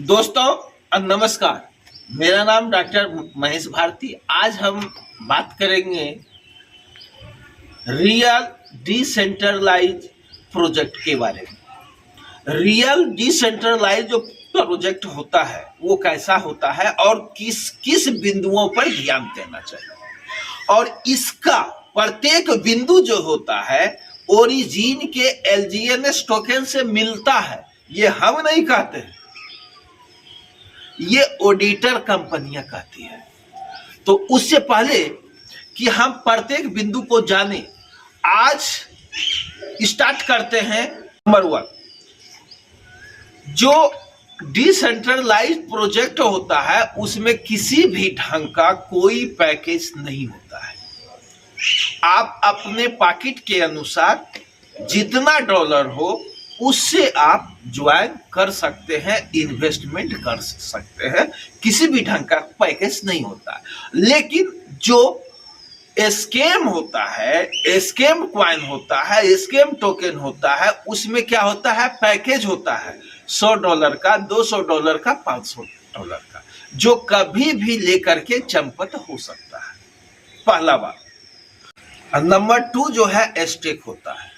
दोस्तों नमस्कार। मेरा नाम डॉक्टर महेश भारती। आज हम बात करेंगे रियल डिसेंट्रलाइज प्रोजेक्ट के बारे में। रियल डिसेंट्रलाइज जो प्रोजेक्ट होता है वो कैसा होता है और किस किस बिंदुओं पर ध्यान देना चाहिए, और इसका प्रत्येक बिंदु जो होता है ओरिजिन के एलजीएनएस टोकन से मिलता है। ये हम नहीं कहते हैं, ये ऑडिटर कंपनियां कहती है। तो उससे पहले कि हम प्रत्येक बिंदु को जाने, आज स्टार्ट करते हैं। नंबर 1, जो डिसेंट्रलाइज्ड प्रोजेक्ट होता है उसमें किसी भी ढंग का कोई पैकेज नहीं होता है। आप अपने पॉकेट के अनुसार जितना डॉलर हो उससे आप ज्वाइन कर सकते हैं, इन्वेस्टमेंट कर सकते हैं। किसी भी ढंग का पैकेज नहीं होता है। लेकिन जो स्कैम होता है, स्कैम कॉइन होता है, स्कैम टोकन होता है, उसमें क्या होता है, पैकेज होता है $100 का, $200 का, $500 का, जो कभी भी लेकर के चंपत हो सकता है। पहला बात। नंबर 2 जो है स्टेक होता है।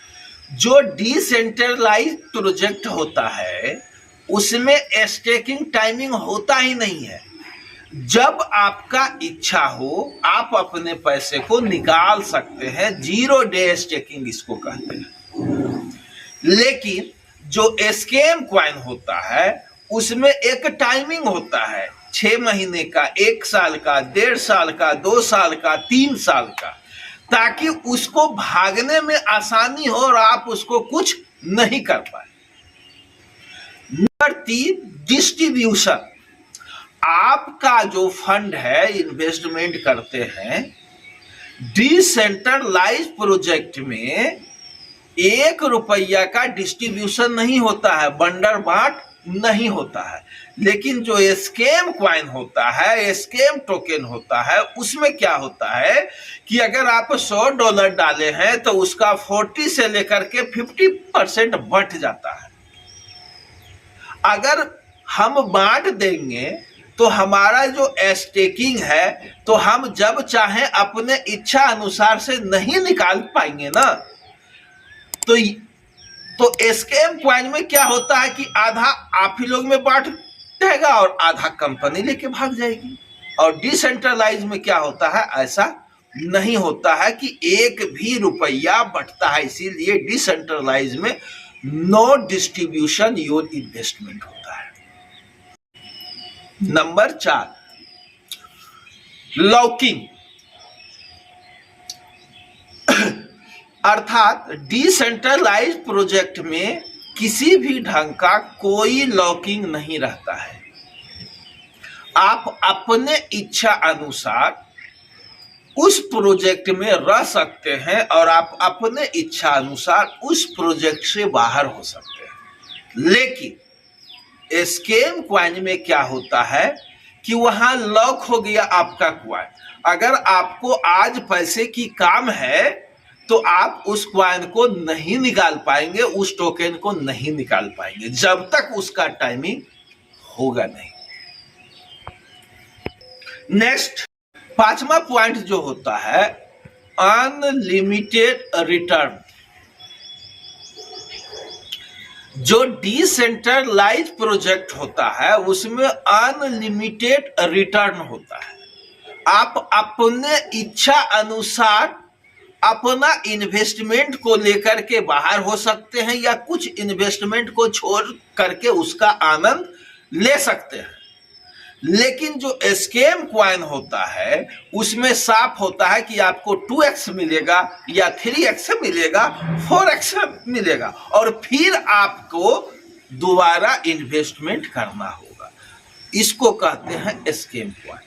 जो डिसेंट्रलाइज्ड प्रोजेक्ट होता है उसमें स्टेकिंग टाइमिंग होता ही नहीं है। जब आपका इच्छा हो आप अपने पैसे को निकाल सकते हैं। 0 डे स्टेकिंग इसको कहते हैं। लेकिन जो स्कैम कॉइन होता है उसमें एक टाइमिंग होता है, 6 महीने का, 1 साल का, 1.5 साल का, 2 साल का, 3 साल का, ताकि उसको भागने में आसानी हो और आप उसको कुछ नहीं कर पाए। Number 3, distribution. आपका जो फंड है, इन्वेस्टमेंट करते हैं डिसेंट्रलाइज प्रोजेक्ट में, ₹1 का डिस्ट्रीब्यूशन नहीं होता है, बंडर बांट नहीं होता है। लेकिन जो स्कैम कॉइन होता है, स्कैम टोकन होता है, उसमें क्या होता है कि अगर आप $100 डाले हैं तो उसका 40 से लेकर के 50% बढ़ जाता है। अगर हम बांट देंगे तो हमारा जो स्टेकिंग है तो हम जब चाहें अपने इच्छा अनुसार से नहीं निकाल पाएंगे ना। तो स्कैम कॉइन में क्या होता है कि आधा आप ही लोग में बांट जाएगा और आधा कंपनी लेके भाग जाएगी। और डिसेंट्रलाइज में क्या होता है, ऐसा नहीं होता है कि एक भी रुपया बटता है। इसीलिए डिसेंट्रलाइज में नो डिस्ट्रीब्यूशन योर इन्वेस्टमेंट होता है। Number 4, locking. अर्थात डिसेंट्रलाइज प्रोजेक्ट में किसी भी ढंग का कोई लॉकिंग नहीं रहता है। आप अपने इच्छा अनुसार उस प्रोजेक्ट में रह सकते हैं और आप अपने इच्छा अनुसार उस प्रोजेक्ट से बाहर हो सकते हैं। लेकिन स्कैम कॉइन में क्या होता है कि वहां लॉक हो गया आपका कॉइन। अगर आपको आज पैसे की काम है तो आप उस कॉइन को नहीं निकाल पाएंगे, उस टोकन को नहीं निकाल पाएंगे जब तक उसका टाइमिंग होगा नहीं। नेक्स्ट, 5वां पॉइंट जो होता है अनलिमिटेड रिटर्न। जो डिसेंट्रलाइज प्रोजेक्ट होता है उसमें अनलिमिटेड रिटर्न होता है। आप अपने इच्छा अनुसार अपना इन्वेस्टमेंट को लेकर के बाहर हो सकते हैं या कुछ इन्वेस्टमेंट को छोड़ करके उसका आनंद ले सकते हैं। लेकिन जो स्कैम कॉइन होता है उसमें साफ होता है कि आपको 2x मिलेगा या 3x मिलेगा, 4x मिलेगा और फिर आपको दोबारा इन्वेस्टमेंट करना होगा। इसको कहते हैं scam coin.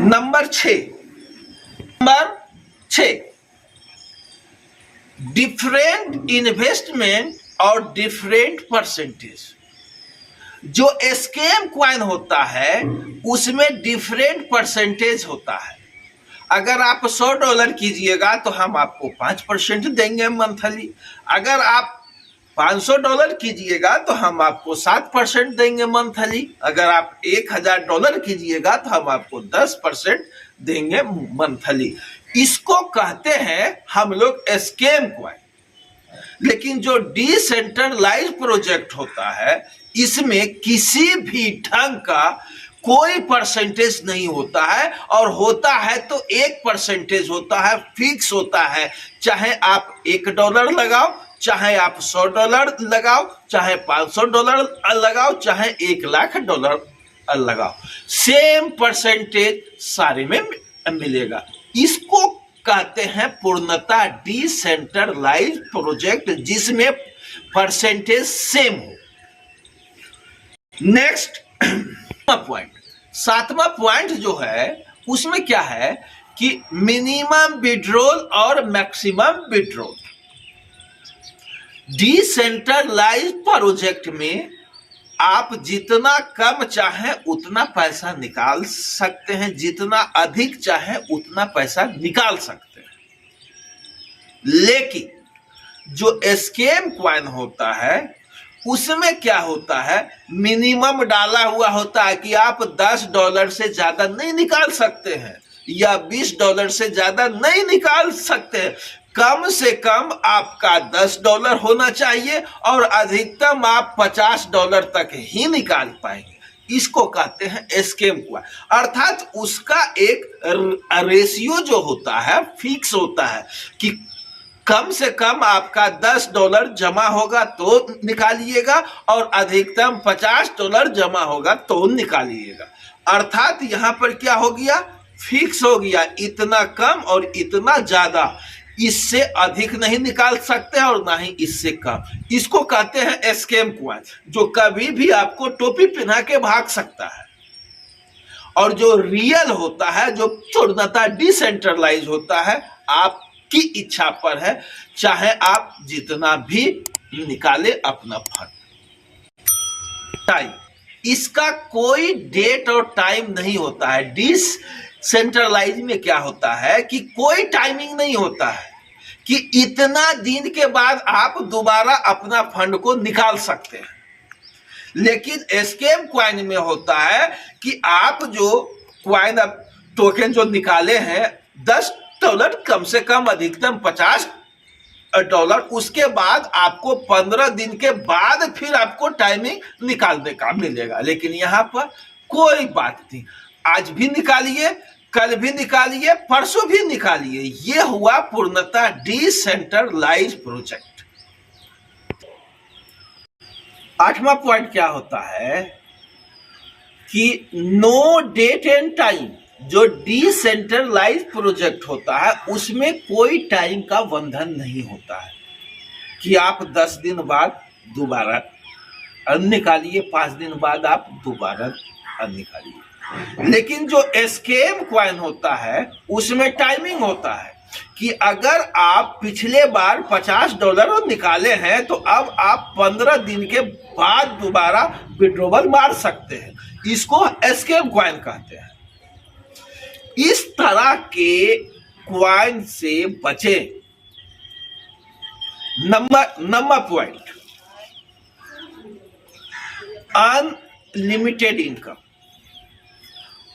Number 6, different investment और डिफरेंट परसेंटेज। जो स्कैम कॉइन होता है उसमें डिफरेंट परसेंटेज होता है। अगर आप $100 कीजिएगा तो हम आपको 5% देंगे मंथली। अगर आप $500 कीजिएगा तो हम आपको 7% देंगे मंथली। अगर आप $1000 कीजिएगा तो हम आपको 10% देंगे मंथली। इसको कहते हैं हम लोग स्कैम कॉइन। लेकिन जो डिसेंट्रलाइज्ड प्रोजेक्ट होता है, इसमें किसी भी ढंग का कोई परसेंटेज नहीं होता है, और होता है तो 1% होता है, फिक्स होता है। चाहे आप $1 लगाओ, चाहे आप $100 लगाओ, चाहे $500 लगाओ, चाहे $1,00,000 लगाओ, सेम परसेंटेज सारे में मिलेगा। इसको कहते हैं पूर्णतः डिसेंट्रलाइज्ड प्रोजेक्ट, जिसमें परसेंटेज सेम हो। नेक्स्ट पॉइंट, 7वां पॉइंट जो है उसमें क्या है कि मिनिमम विड्रॉल और मैक्सिमम विड्रॉल। डिसेंट्रलाइज्ड प्रोजेक्ट में आप जितना कम चाहे उतना पैसा निकाल सकते हैं, जितना अधिक चाहे उतना पैसा निकाल सकते हैं। लेकिन जो स्कैम कॉइन होता है उसमें क्या होता है, मिनिमम डाला हुआ होता है कि आप $10 से ज्यादा नहीं निकाल सकते हैं, या $20 से ज्यादा नहीं निकाल सकते हैं। कम से कम आपका $10 होना चाहिए और अधिकतम आप $50 तक ही निकाल पाएंगे। इसको कहते हैं स्कैम कॉइन। अर्थात उसका एक रेशियो जो होता है फिक्स होता है कि कम से कम आपका $10 जमा होगा तो निकालिएगा, और अधिकतम $50 जमा होगा तो निकालिएगा। अर्थात यहाँ पर क्या हो गया, फिक्स हो गया, इतना कम और इतना ज्यादा, इससे अधिक नहीं निकाल सकते और ना ही इससे कम। इसको कहते हैं स्कैम कॉइन, जो कभी भी आपको टोपी पहना के भाग सकता है। और जो रियल होता है, जो पूर्णतः डिसेंट्रलाइज होता है, आपकी इच्छा पर है, चाहे आप जितना भी निकाले अपना फंड। टाइम, इसका कोई डेट और टाइम नहीं होता है। डिसेंट्रलाइज में क्या होता है कि कोई टाइमिंग नहीं होता है कि इतना दिन के बाद आप दोबारा अपना फंड को निकाल सकते हैं। लेकिन स्कैम कॉइन में होता है कि आप जो कॉइन टोकन जो निकाले हैं $10, कम से कम अधिकतम $50, उसके बाद आपको 15 दिन के बाद फिर आपको टाइमिंग निकालने का मिलेगा। लेकिन यहाँ पर कोई बात नहीं, आज भी निकालिए, कल भी निकालिए, परसों भी निकालिए। ये हुआ पूर्णतः डिसेंट्रलाइज्ड प्रोजेक्ट। 8वां पॉइंट क्या होता है कि नो डेट एंड टाइम। जो डिसेंट्रलाइज्ड प्रोजेक्ट होता है उसमें कोई टाइम का बंधन नहीं होता है कि आप 10 दिन बाद दोबारा निकालिए, 5 दिन बाद आप दोबारा निकालिए। लेकिन जो स्कैम कॉइन होता है उसमें टाइमिंग होता है कि अगर आप पिछले बार $50 निकाले हैं तो अब आप 15 दिन के बाद दोबारा विड्रॉवल मार सकते हैं। इसको स्कैम कॉइन कहते हैं। इस तरह के कॉइन से बचें। Number point, unlimited income.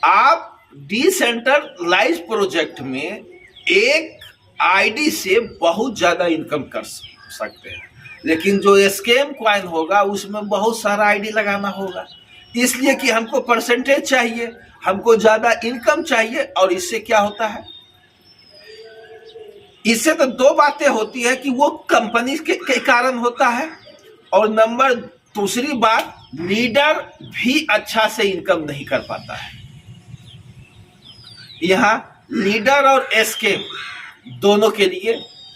आप डिसेंट्रलाइज्ड प्रोजेक्ट में एक आईडी से बहुत ज्यादा इनकम कर सकते हैं, लेकिन जो स्कैम कॉइन होगा उसमें बहुत सारा आईडी लगाना होगा, इसलिए कि हमको परसेंटेज चाहिए, हमको ज्यादा इनकम चाहिए। और इससे क्या होता है, इससे तो दो बातें होती है कि वो कंपनी के कारण होता है, और नंबर दूसरी बात, लीडर भी अच्छा से इनकम नहीं कर पाता है। यहाँ लीडर और स्कैम दोनों के लिए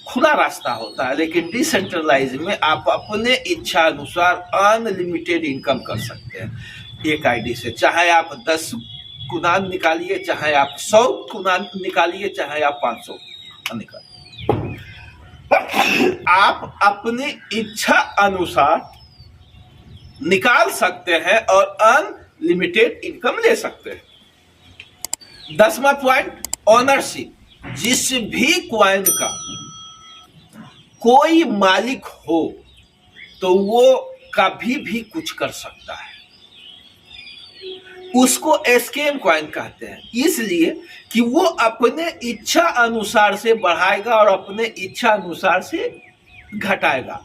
खुला रास्ता होता है, लेकिन डिसेंट्रलाइज में आप अपने इच्छा अनुसार अनलिमिटेड इनकम कर सकते हैं एक आईडी से। चाहे आप 10 गुना निकालिए, चाहे आप 100 गुना निकालिए, चाहे आप 500 निकालिए, आप अपनी इच्छा अनुसार निकाल सकते हैं और अनलिमिटेड इनकम ले सकते हैं। 10वां पॉइंट, ओनरशिप। जिस भी कॉइन का कोई मालिक हो तो वो कभी भी कुछ कर सकता है। उसको स्कैम कॉइन कहते हैं, इसलिए कि वो अपने इच्छा अनुसार से बढ़ाएगा और अपने इच्छा अनुसार से घटाएगा।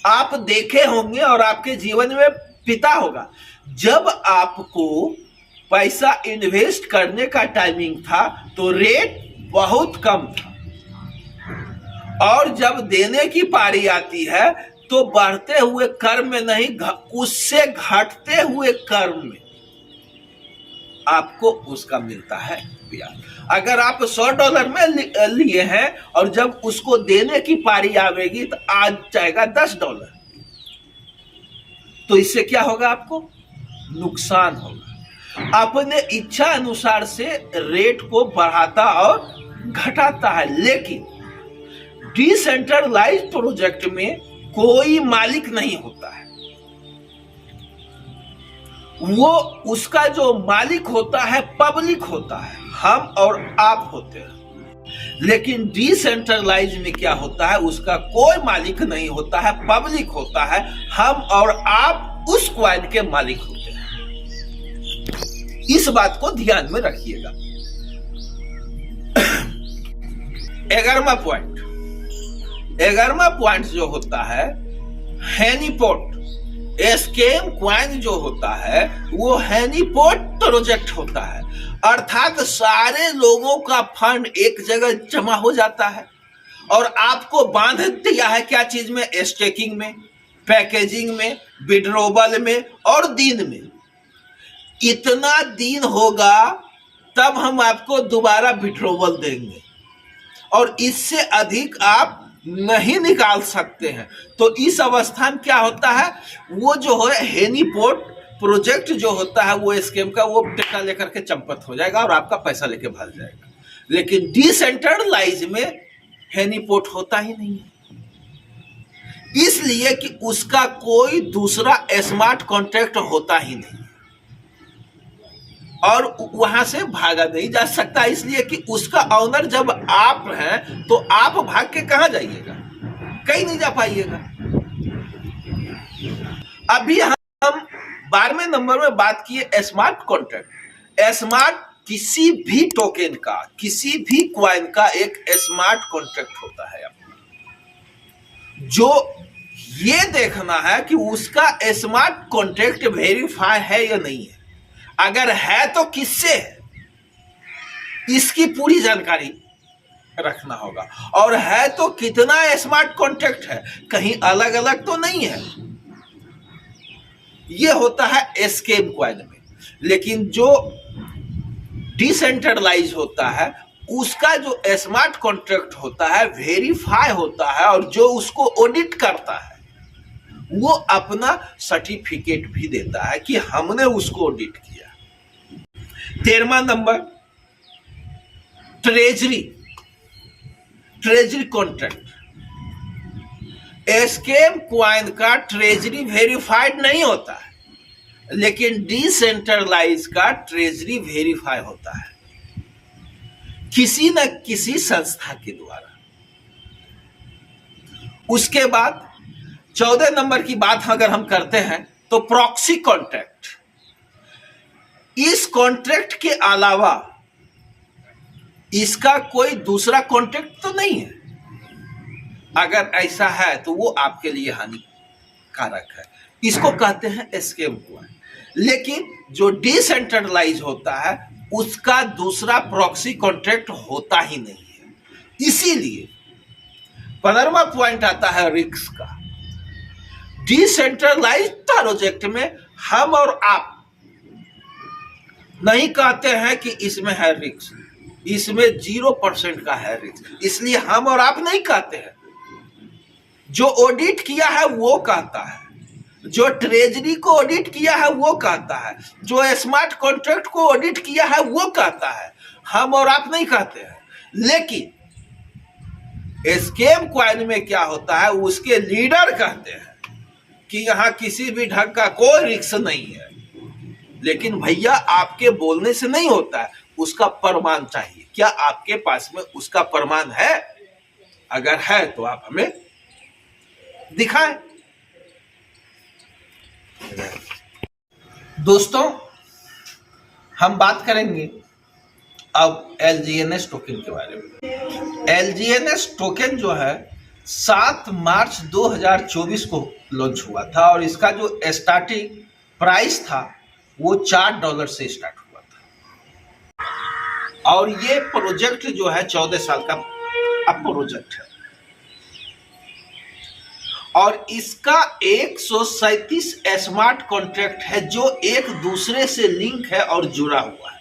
आप देखे होंगे और आपके जीवन में पिता होगा, जब आपको पैसा इन्वेस्ट करने का टाइमिंग था तो रेट बहुत कम था, और जब देने की पारी आती है तो बढ़ते हुए कर्म में नहीं, उससे घटते हुए कर्म में आपको उसका मिलता है ब्याज। अगर आप $100 में लिए हैं और जब उसको देने की पारी आवेगी तो आ जाएगा $10, तो इससे क्या होगा? आपको नुकसान होगा। अपने इच्छा अनुसार से रेट को बढ़ाता और घटाता है, लेकिन डिसेंट्रलाइज्ड प्रोजेक्ट में कोई मालिक नहीं होता है। वो उसका जो मालिक होता है पब्लिक होता है, हम और आप होते हैं। लेकिन डिसेंट्रलाइज में क्या होता है? उसका कोई मालिक नहीं होता है, पब्लिक होता है, हम और आप उस कॉइन के मालिक होते हैं। इस बात को ध्यान में रखिएगा। 11वां पॉइंट जो होता है हैनीपोट स्कैम कॉइन जो होता है वो हैनीपोट प्रोजेक्ट होता है, अर्थात सारे लोगों का फंड एक जगह जमा हो जाता है और आपको बांध दिया है क्या चीज में? स्टेकिंग में, पैकेजिंग में, विड्रॉवल में और दिन में। इतना दिन होगा तब हम आपको दोबारा विड्रॉवल देंगे और इससे अधिक आप नहीं निकाल सकते हैं। तो इस अवस्था में क्या होता है? वो जो है हैनीपोट प्रोजेक्ट जो होता है वो स्कैम का, वो टेका लेकर के चंपत हो जाएगा और आपका पैसा लेके भाग जाएगा। लेकिन डिसेंट्रलाइज में हैनीपोट होता ही नहीं है, इसलिए कि उसका कोई दूसरा स्मार्ट कॉन्ट्रैक्ट होता ही नहीं और वहां से भागा नहीं जा सकता, इसलिए कि उसका ऑनर जब आप हैं तो आप भाग के कहां जाइएगा? कहीं नहीं जा पाइएगा। अभी हम 12वें नंबर में बात किए स्मार्ट कॉन्ट्रैक्ट। स्मार्ट किसी भी टोकन का, किसी भी कॉइन का एक स्मार्ट कॉन्ट्रैक्ट होता है जो ये देखना है कि उसका स्मार्ट कॉन्ट्रैक्ट वेरीफाई है या नहीं है। अगर है तो किससे है, इसकी पूरी जानकारी रखना होगा, और है तो कितना स्मार्ट कॉन्ट्रैक्ट है, कहीं अलग अलग तो नहीं है। यह होता है स्कैम कॉइन में। लेकिन जो डिसेंट्रलाइज होता है उसका जो स्मार्ट कॉन्ट्रैक्ट होता है वेरीफाई होता है, और जो उसको ऑडिट करता है वो अपना सर्टिफिकेट भी देता है कि हमने उसको ऑडिट किया। 13वां number treasury contract. Scam coin का ट्रेजरी वेरीफाइड नहीं होता है, लेकिन डिसेंट्रलाइज का ट्रेजरी वेरीफाई होता है किसी न किसी संस्था के द्वारा। उसके बाद 14 नंबर की बात अगर हम करते हैं तो प्रॉक्सी कॉन्ट्रैक्ट। इस कॉन्ट्रैक्ट के अलावा इसका कोई दूसरा कॉन्ट्रैक्ट तो नहीं है। अगर ऐसा है तो वो आपके लिए हानिकारक है, इसको कहते हैं स्कैम कॉइन। लेकिन जो डिसेंट्रलाइज होता है उसका दूसरा प्रॉक्सी कॉन्ट्रैक्ट होता ही नहीं है। इसीलिए 15वां पॉइंट आता है रिस्क का। डिसेंट्रलाइज प्रोजेक्ट में हम और आप नहीं कहते हैं कि इसमें है रिस्क, इसमें 0% का है रिस्क, इसलिए हम और आप नहीं कहते हैं। जो ऑडिट किया है वो कहता है, जो ट्रेजरी को ऑडिट किया है वो कहता है, जो स्मार्ट कॉन्ट्रैक्ट को ऑडिट किया है वो कहता है, हम और आप नहीं कहते हैं। लेकिन स्कैम कॉइन में क्या होता है, उसके लीडर कहते हैं कि यहां किसी भी ढंग का कोई रिस्क नहीं है। लेकिन भैया आपके बोलने से नहीं होता है, उसका प्रमाण चाहिए। क्या आपके पास में उसका प्रमाण है? अगर है तो आप हमें दिखाएं। दोस्तों, हम बात करेंगे अब LGNS टोकन के बारे में। LGNS टोकन जो है 7 मार्च 2024 को लॉन्च हुआ था और इसका जो स्टार्टिंग प्राइस था वो $4 से स्टार्ट हुआ था और ये प्रोजेक्ट जो है 14 साल का प्रोजेक्ट है और इसका 137 स्मार्ट कॉन्ट्रैक्ट है जो एक दूसरे से लिंक है और जुड़ा हुआ है।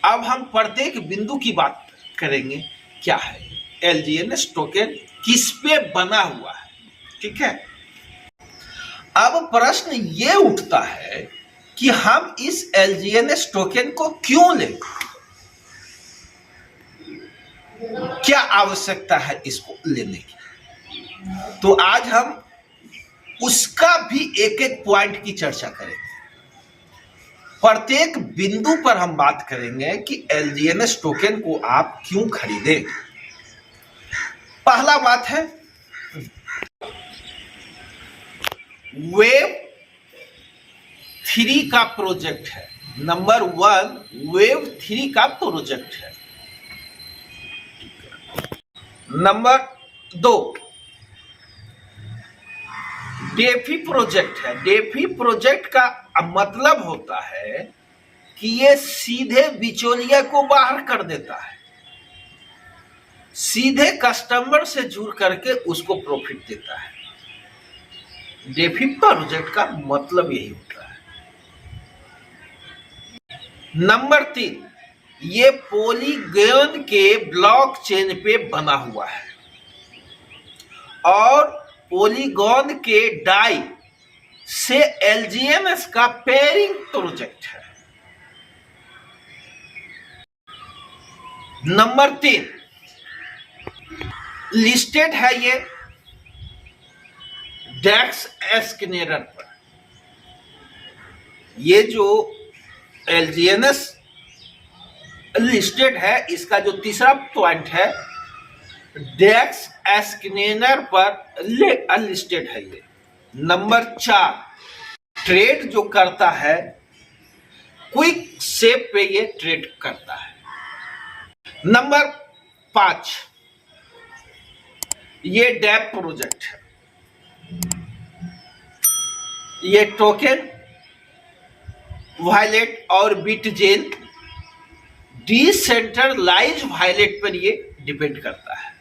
अब हम प्रत्येक बिंदु की बात करेंगे। क्या है LGNS टोकन, किस पे बना हुआ है, ठीक है। अब प्रश्न ये उठता है कि हम इस LGNS टोकन को क्यों लें, क्या आवश्यकता है इसको लेने की। तो आज हम उसका भी एक एक पॉइंट की चर्चा करेंगे। प्रत्येक बिंदु पर हम बात करेंगे कि LGNS टोकन को आप क्यों खरीदें। पहला बात है वेव 3 का प्रोजेक्ट है। नंबर 1 वेव 3 का प्रोजेक्ट है। नंबर 2 डेफी प्रोजेक्ट है। डेफी प्रोजेक्ट का मतलब होता है कि ये सीधे बिचौलिया को बाहर कर देता है, सीधे कस्टमर से जुड़ करके उसको प्रॉफिट देता है। डेफी प्रोजेक्ट का मतलब यही होता है। नंबर 3 ये पॉलीगॉन के ब्लॉकचेन पे बना हुआ है और पॉलीगॉन के डाई से LGNS का पेयरिंग प्रोजेक्ट है। नंबर 3 लिस्टेड है ये डेक्स एस्केलेटर पर। ये जो LGNS लिस्टेड है, इसका जो तीसरा पॉइंट है डेक्स एस्केलेटर पर अनलिस्टेड है ये। नंबर 4 ट्रेड जो करता है क्विक सेप पे ये ट्रेड करता है। नंबर 5 ये डैप प्रोजेक्ट है। ये टोकन वायलेट और बिटजेल डिसेंट्रलाइज्ड वायलेट पर ये डिपेंड करता है।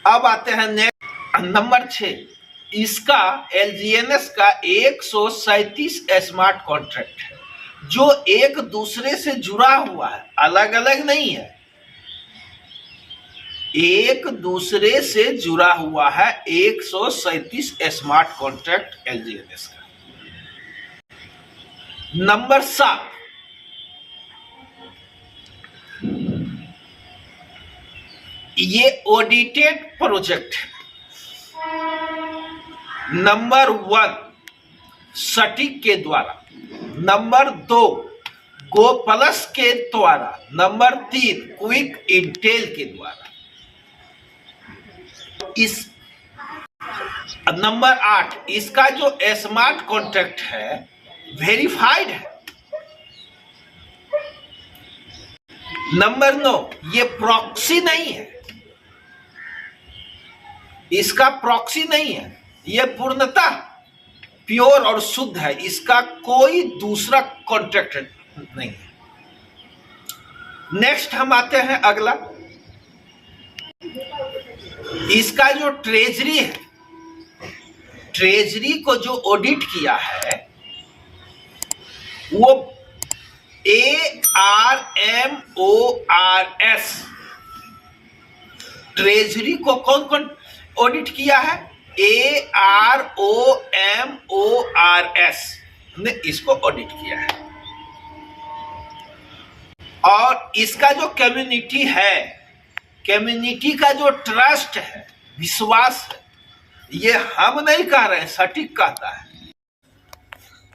अब आते हैं नेक्स्ट नंबर 6 इसका LGNS का 137 स्मार्ट कॉन्ट्रैक्ट है जो एक दूसरे से जुड़ा हुआ है, अलग अलग नहीं है, एक दूसरे से जुड़ा हुआ है। 137 स्मार्ट कॉन्ट्रैक्ट LGNS का। नंबर 7 ये ऑडिटेड प्रोजेक्ट है। नंबर 1 सटीक के द्वारा, नंबर 2 गो प्लस के द्वारा, नंबर 3 क्विक इंटेल के द्वारा। इस नंबर 8 इसका जो स्मार्ट कॉन्ट्रैक्ट है वेरीफाइड है। नंबर 9 ये प्रॉक्सी नहीं है, इसका प्रॉक्सी नहीं है, यह पूर्णतः प्योर और शुद्ध है, इसका कोई दूसरा कॉन्ट्रैक्ट नहीं है। नेक्स्ट हम आते हैं अगला, इसका जो ट्रेजरी है, ट्रेजरी को जो ऑडिट किया है वो ARMORS ट्रेजरी को कौन कौन ऑडिट किया है? AROMORS ने इसको ऑडिट किया है। और इसका जो कम्युनिटी है, कम्युनिटी का जो ट्रस्ट है, विश्वास है, ये हम नहीं कह रहे हैं, सटीक कहता है।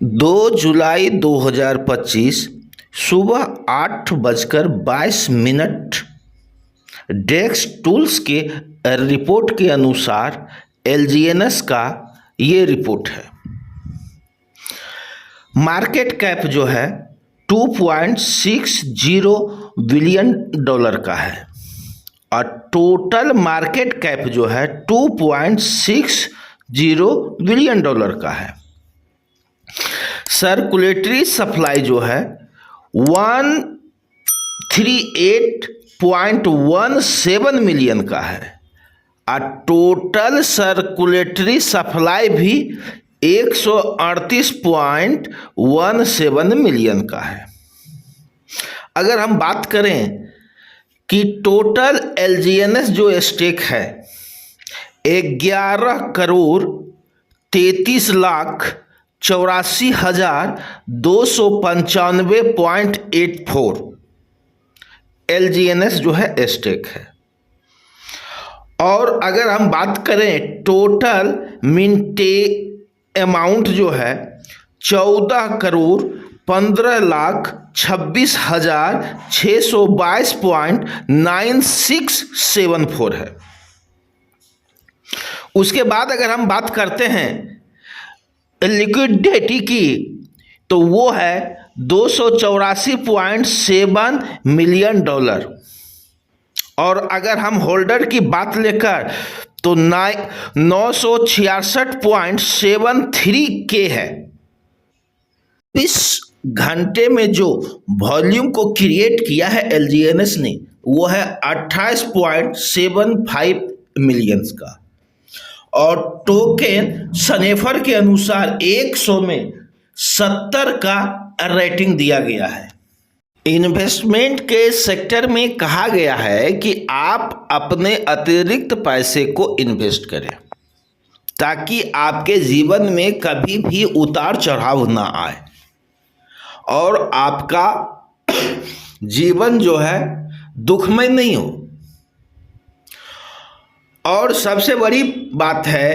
2 जुलाई 2025 सुबह 8:22 डेक्स टूल्स के रिपोर्ट के अनुसार LGNS का ये रिपोर्ट है। मार्केट कैप जो है 2.60 बिलियन डॉलर का है और टोटल मार्केट कैप जो है 2.60 बिलियन डॉलर का है। सर्कुलेटरी सप्लाई जो है 138.17 मिलियन का है और टोटल सर्कुलेटरी सप्लाई भी 138.17 मिलियन का है। अगर हम बात करें कि टोटल LGNS जो स्टेक है 11,83,84,295.84 LGNS जो है स्टेक है। और अगर हम बात करें टोटल मिंटे अमाउंट जो है 14,26,622.9674 है। उसके बाद अगर हम बात करते हैं लिक्विडिटी की तो वो है 284.7 मिलियन डॉलर। और अगर हम होल्डर की बात लेकर तो 966.73 के है। इस घंटे में जो वॉल्यूम को क्रिएट किया है LGNS ने वो है 28.75 मिलियंस का और टोकन सनेफर के अनुसार 100 में 70 का रेटिंग दिया गया है। इन्वेस्टमेंट के सेक्टर में कहा गया है कि आप अपने अतिरिक्त पैसे को इन्वेस्ट करें ताकि आपके जीवन में कभी भी उतार चढ़ाव ना आए और आपका जीवन जो है दुखमय नहीं हो। और सबसे बड़ी बात है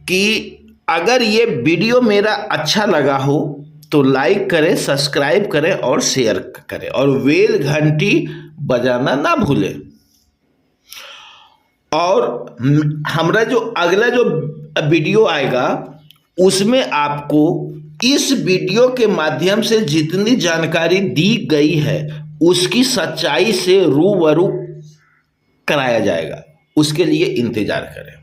कि अगर ये वीडियो मेरा अच्छा लगा हो तो लाइक करें, सब्सक्राइब करें और शेयर करें और बेल घंटी बजाना ना भूलें। और हमारा जो अगला जो वीडियो आएगा उसमें आपको इस वीडियो के माध्यम से जितनी जानकारी दी गई है उसकी सच्चाई से रूबरू कराया जाएगा। उसके लिए इंतजार करें।